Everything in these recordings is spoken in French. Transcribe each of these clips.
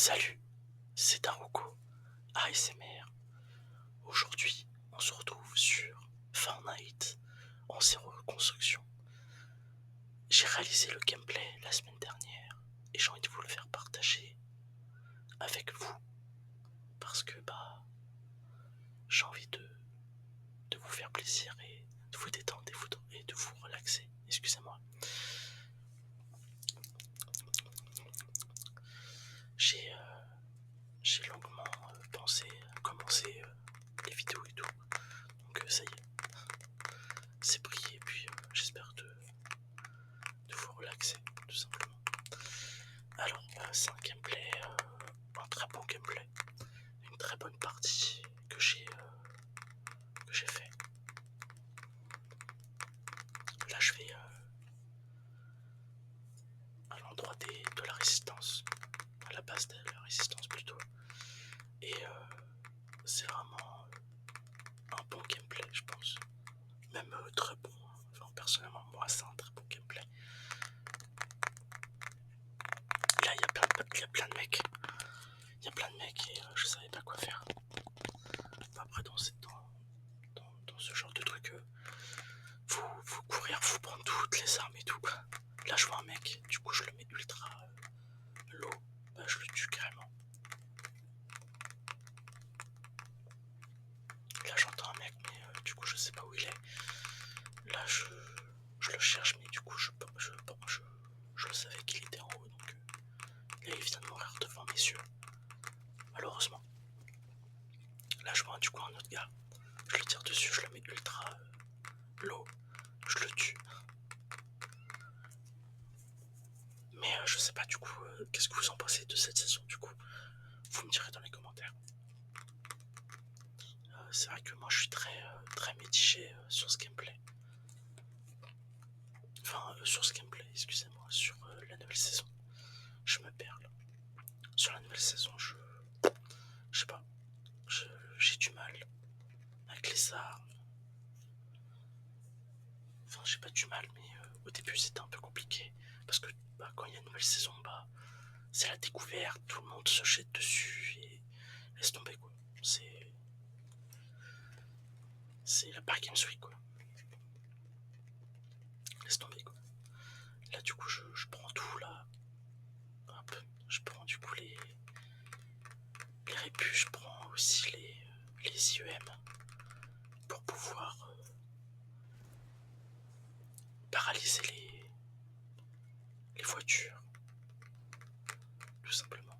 Salut, c'est Daruko, ASMR. Aujourd'hui, on se retrouve sur Fortnite en zéro construction. J'ai réalisé le gameplay la semaine dernière et j'ai envie de vous le faire partager avec vous parce que j'ai envie de vous faire plaisir et de vous détendre et de vous relaxer. Excusez-moi. J'ai j'ai longuement pensé à commencer les vidéos et tout. Donc ça y est, c'est pris et puis j'espère de vous relaxer tout simplement. Alors c'est un gameplay, un très bon gameplay, une très bonne partie que j'ai fait. Là je vais à l'endroit de la résistance, à la base de la résistance plutôt. Et c'est vraiment un bon gameplay je pense. Même très bon. Enfin personnellement moi c'est un très bon gameplay. Là il y a plein de mecs. Il y a plein de mecs et je savais pas quoi faire. Enfin, après dans ce genre de truc, faut courir, faut prendre toutes les armes et tout quoi. Là je vois un mec, du coup je le mets ultra low, je le tue carrément. Là j'entends un mec mais du coup je sais pas où il est. Là je le cherche mais du coup je le savais qu'il était en haut donc là il vient de mourir devant mes yeux. Malheureusement. Là je vois du coup un autre gars. Je le tire dessus, je le mets ultra low. Je le tue. Mais je sais pas du coup qu'est-ce que vous en pensez de cette saison du coup. Vous me direz dans les commentaires. C'est vrai que moi je suis très mitigé sur ce gameplay. Enfin sur ce gameplay, excusez-moi, sur la nouvelle saison. Je me perds là. Sur la nouvelle saison, je sais pas. J'ai du mal avec les armes. Enfin j'ai pas du mal mais au début c'était un peu compliqué. Parce que quand il y a une nouvelle saison, c'est la découverte, tout le monde se jette dessus et laisse tomber quoi. C'est la Paris Games Week quoi. Laisse tomber quoi. Là du coup je prends tout là. Hop, je prends du coup les répus, je prends aussi les IEM pour pouvoir paralyser les voitures. Tout simplement.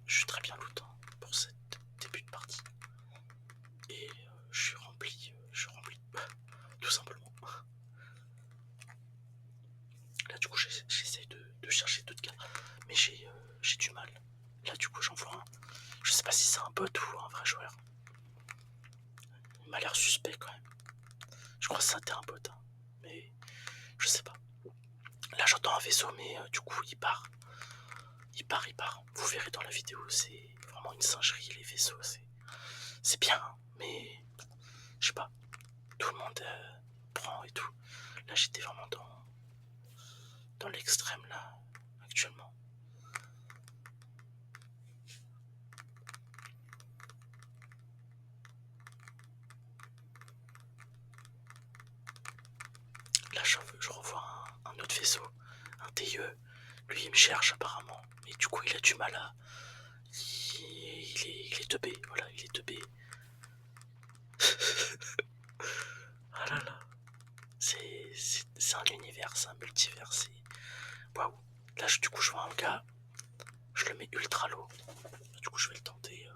Je suis très bien lootant pour cette début de partie. Et je suis rempli, tout simplement. Là du coup j'essaie de chercher d'autres gars, mais j'ai du mal. Là du coup j'en vois un. Je sais pas si c'est un bot ou un vrai joueur. Il m'a l'air suspect quand même. Je crois que c'était un bot, hein. Mais je sais pas. Là j'entends un vaisseau mais du coup il part. Il part. Vous verrez dans la vidéo, c'est vraiment une singerie les vaisseaux. C'est bien, hein, mais je sais pas. Tout le monde prend et tout. Là j'étais vraiment dans l'extrême là, actuellement. Là je revois un autre vaisseau, un TIE. Lui il me cherche apparemment, mais du coup il a du mal à... Il est 2B, voilà, il est 2B. Ah là là, c'est un univers, c'est un multivers, waouh. Là du coup je vois un gars, je le mets ultra low. Du coup je vais le tenter.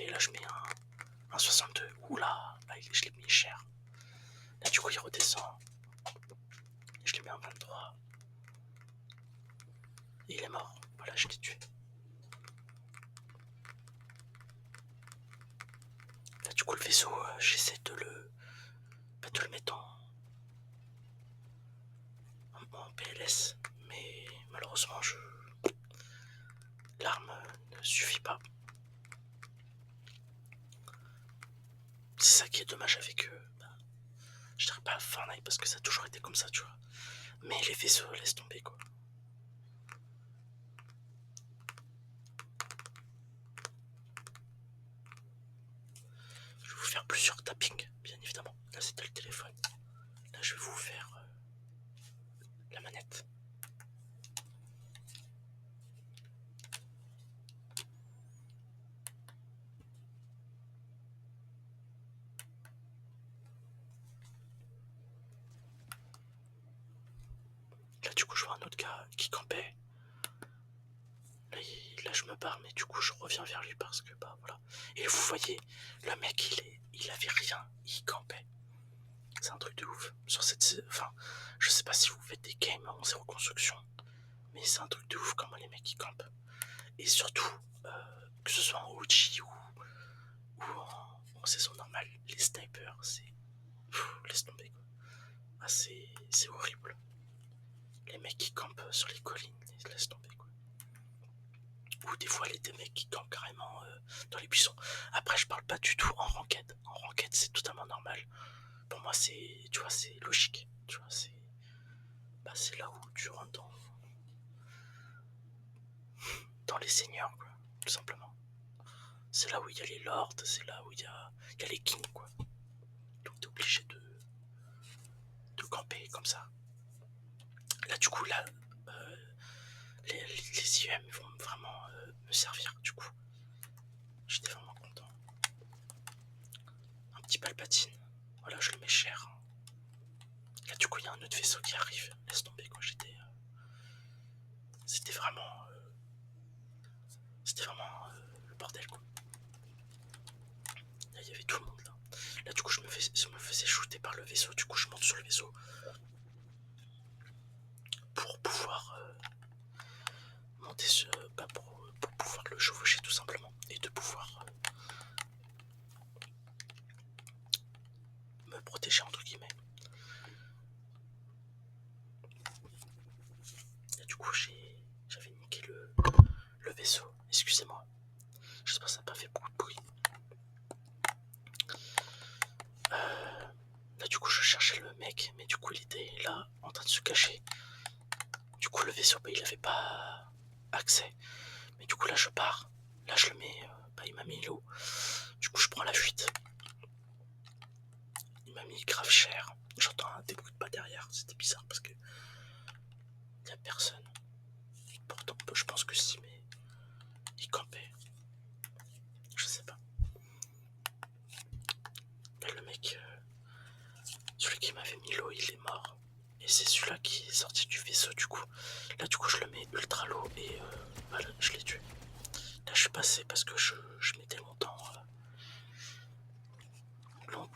Là je mets un 62. Oula, là je l'ai mis cher. Là du coup il redescend. Et je l'ai mis un 23. Et il est mort. Voilà, je l'ai tué. Là du coup le vaisseau, j'essaie de le mettre en PLS. Mais malheureusement l'arme ne suffit pas. C'est ça qui est dommage avec je dirais pas Fortnite parce que ça a toujours été comme ça, tu vois. Mais les vaisseaux laissent tomber quoi. plusieurs tappings, bien évidemment. Là, c'était le téléphone. Là, je vais vous faire la manette. Là, du coup, je vois un autre gars qui campait. Là, je me barre, mais du coup, je reviens vers lui parce que, bah, voilà. Et vous voyez, le mec, il avait rien, il campait. C'est un truc de ouf. Sur cette, enfin, je sais pas si vous faites des games en zéro construction, mais c'est un truc de ouf comment les mecs ils campent. Et surtout, que ce soit en OG ou en saison normale, les snipers, c'est. Laisse tomber quoi. Ah, c'est horrible. Les mecs qui campent sur les collines, laisse tomber quoi. Ou des fois, des mecs qui campent carrément dans les buissons. Après, je parle pas du tout en ranked. En ranked, c'est totalement normal. Pour moi, c'est, tu vois, c'est logique. Tu vois, c'est là où tu rentres dans les seigneurs, quoi, tout simplement. C'est là où il y a les lords, c'est là où il y a les kings, quoi. Donc t'es obligé de camper comme ça. Là, du coup, là, les IEM vont vraiment me servir, du coup. J'étais vraiment content. Un petit Palpatine. Voilà, je le mets cher. Là, du coup, il y a un autre vaisseau qui arrive. Laisse tomber, quoi. C'était vraiment... le bordel, quoi. Là, il y avait tout le monde, là. Là, du coup, je me faisais shooter par le vaisseau. Du coup, je monte sur le vaisseau. Pour pouvoir monter pour pouvoir le chevaucher, tout simplement. Et de pouvoir me protéger, entre guillemets. Et du coup, j'avais niqué le vaisseau. Excusez-moi. J'espère que ça n'a pas fait beaucoup de bruit. Là, du coup, je cherchais le mec, mais du coup, il était là, en train de se cacher. Du coup, le vaisseau, il avait pas accès. Mais du coup, là, je pars. Là, je le mets. Il m'a mis l'eau. Du coup, je prends la fuite. Il m'a mis grave cher. J'entends des bruits de pas derrière. C'était bizarre parce que il y a personne. Pourtant, je pense que si, mais il campait. Je sais pas. Mais le mec, celui qui m'avait mis l'eau, il est mort. Et c'est celui-là qui est sorti du vaisseau, du coup. Là, du coup, je le mets ultra low et voilà, je l'ai tué. Là, je suis passé parce que je mettais longtemps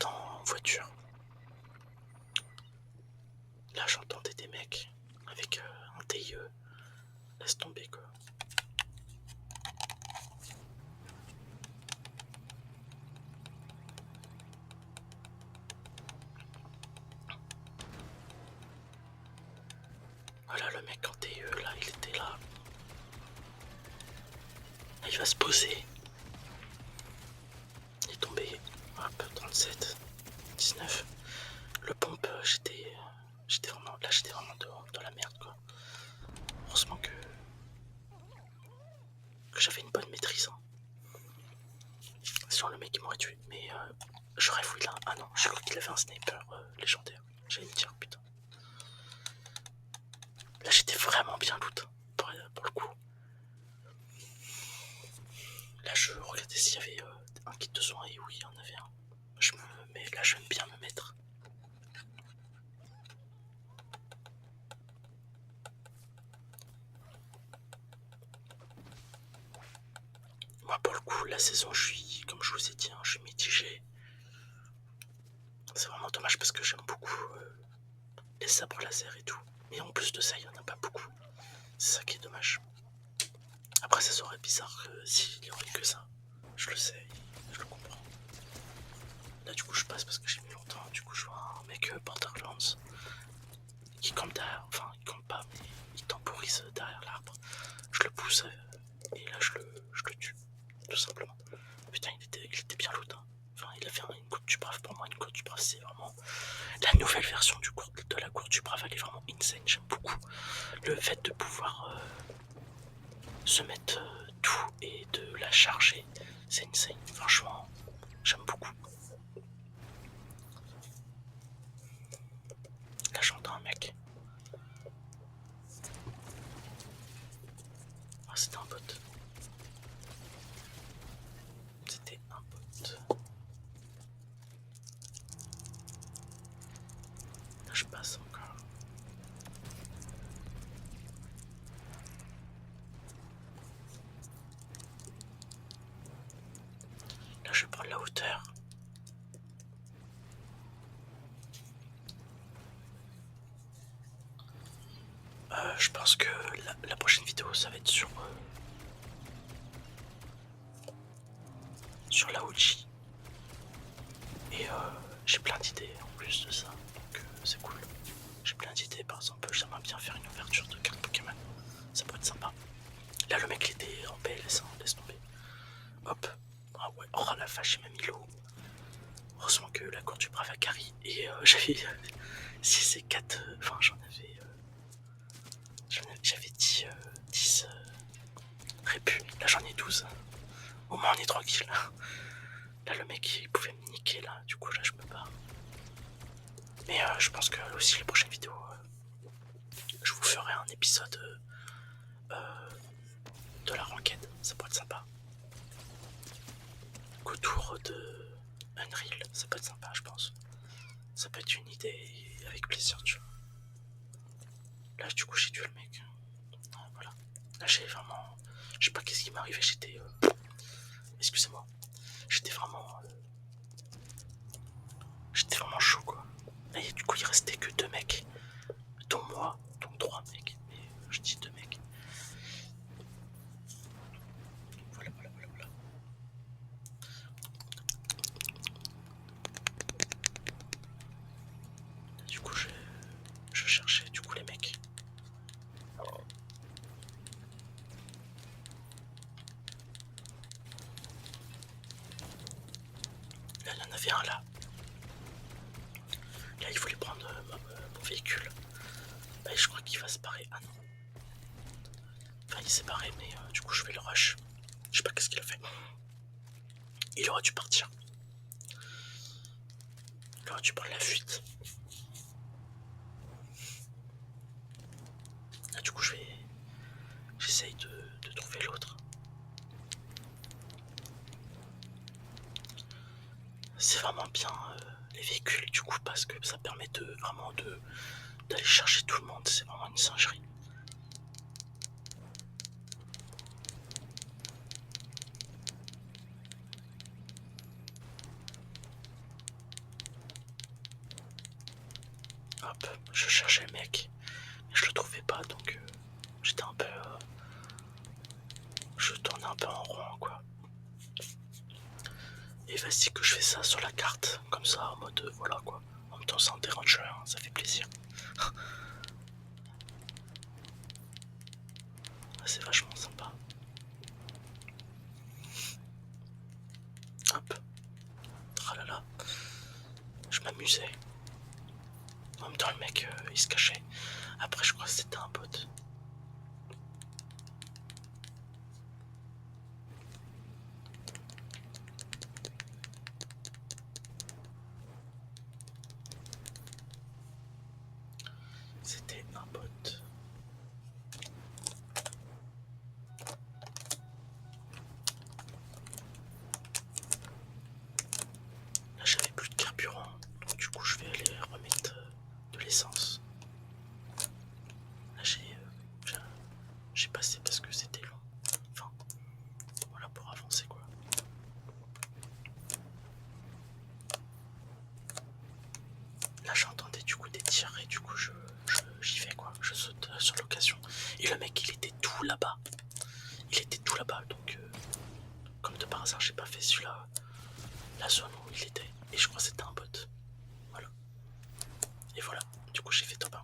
en voiture. Là, j'entendais des mecs avec un TIE. Laisse tomber, quoi. Voilà, le mec en TIE, là, il était là. Là, il va se poser. Il est tombé. Hop, 37, 19. Le pompe, j'étais vraiment dans la merde, quoi. Heureusement que j'avais une bonne maîtrise. Hein. Sinon, le mec, il m'aurait tué. Mais j'aurais fouillé là. Ah non, j'ai cru qu'il avait un sniper légendaire. J'allais me dire, putain. Là, j'étais vraiment bien loot, pour le coup. Là, je regardais s'il y avait un kit de soins, et oui, il y en avait un. Mais là, j'aime bien me mettre. Moi, pour le coup, la saison, comme je vous ai dit, hein, je suis mitigé. C'est vraiment dommage parce que j'aime beaucoup les sabres laser et tout. Mais en plus de ça, il n'y en a pas beaucoup. C'est ça qui est dommage. Après, ça serait bizarre s'il y aurait que ça. Je le sais, je le comprends. Là, du coup, je passe parce que j'ai mis longtemps. Du coup, je vois un mec Borderlands qui campe derrière. Enfin, il campe pas, mais il temporise derrière l'arbre. Je le pousse et là, je le tue. Tout simplement. Putain, il était bien loot. Hein. Enfin, il a fait une courte du brave pour moi. Une courte du brave, c'est vraiment la nouvelle version de la courte du brave. Elle est vraiment insane. J'aime beaucoup le fait de pouvoir se mettre tout et de la charger. C'est insane. Franchement, j'aime beaucoup. Ah, c'était un bot. C'était un bot. Là, je passe encore. Là, je vais prendre la hauteur. Je pense que la prochaine vidéo, ça va être sur la Ouija. Et j'ai plein d'idées en plus de ça, donc c'est cool. J'ai plein d'idées, par exemple, j'aimerais bien faire une ouverture de carte Pokémon. Ça pourrait être sympa. Là, le mec il était en PLS, hein, laisse tomber. Hop. Ah ouais, oh la vache, j'ai même mis l'eau. Heureusement que la cour du Bravacari. Et j'avais 6 et 4. Enfin, j'avais 10 répus. Là, j'en ai 12. Au moins, on est tranquille. Là, le mec, il pouvait me niquer, là. Du coup, là, je peux pas. Mais je pense que aussi, les prochaines vidéos, je vous ferai un épisode de la ranked. Ça pourrait être sympa. Autour de Unreal, ça peut être sympa, je pense. Ça peut être une idée avec plaisir, tu vois. Là, du coup, j'ai tué le mec. Voilà. Là, j'ai vraiment. Je sais pas qu'est-ce qui m'est arrivé, j'étais. Excusez-moi. J'étais vraiment. J'étais vraiment chaud, quoi. Et du coup, il restait que 2 mecs. Dont moi, donc 3 mecs. Mais je dis 2 mecs. Voilà. Là, du coup, je cherchais du coup les mecs. Là, il y en avait un là. Là, il voulait prendre mon véhicule. Bah, je crois qu'il va se barrer. Ah non. Enfin, il s'est barré, mais du coup, je vais le rush. Je sais pas qu'est-ce qu'il a fait. Il aurait dû partir. Il aurait dû prendre la fuite. Là, du coup, j'essaye de trouver l'autre. C'est vraiment bien les véhicules, du coup, parce que ça permet d'aller chercher tout le monde. C'est vraiment une singerie. Hop, je cherchais le mec, mais je le trouvais pas, donc j'étais un peu. Je tournais un peu en rond, quoi. Et vas-y que je fais ça sur la carte, comme ça, en mode voilà quoi. En même temps, c'est un déranger, hein, ça fait plaisir. C'est vachement sympa. Hop. Ah là là. Je m'amusais. En même temps, le mec, il se cachait. Après, je crois que c'était un bot. C'était un bot. Là, j'avais plus de carburant. Donc, du coup, je vais aller remettre de l'essence. Là, j'ai passé parce que c'était long. Enfin, voilà pour avancer, quoi. Là, j'entendais du coup des tirs et du coup, j'y vais, quoi. Je saute sur l'occasion. Et le mec, il était tout là-bas. Il était tout là-bas, donc comme de par hasard, j'ai pas fait celui-là, la zone où il était. Et je crois que c'était un bot. Voilà. Et voilà, du coup j'ai fait top 1.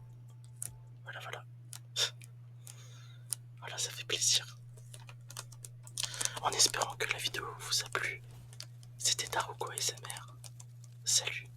Voilà. Voilà, ça fait plaisir. En espérant que la vidéo vous a plu. C'était Daruko ASMR. Salut.